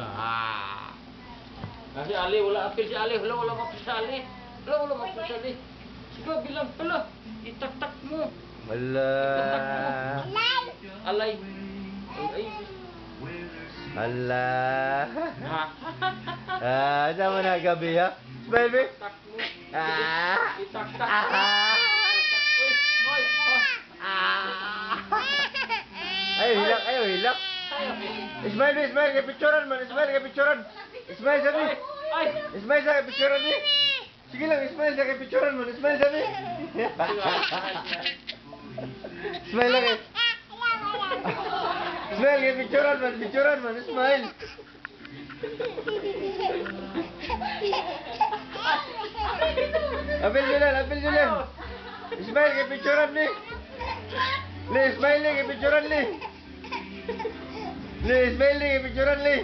Ah. Si Ali, wala apil si Ali. Wala mapil si Ali. Wala mapil si Ali. Sige, bilang pala. Itak-tak mo. Ala. Alay. Ay. Ala. Ha. Sama na gabi ha? Smile me. Tak mo. Ah. Itak-tak. Ah. Oy, oy, oy. Ayo hilak, ayo hilak. Ismail, Ismail, kay picturean man, Ismail, kay picturean. Ismail sabi. Ay. Ismail sa kay picturean ni. Sige lang, Ismail sa kay picturean man, Ismail sabi. Ismail lang. Ismail kay picturean man, Ismail. Apil Julian. Ismail kay picturean ni. Ismail kay picturean ni. Ismail kay picturean ni.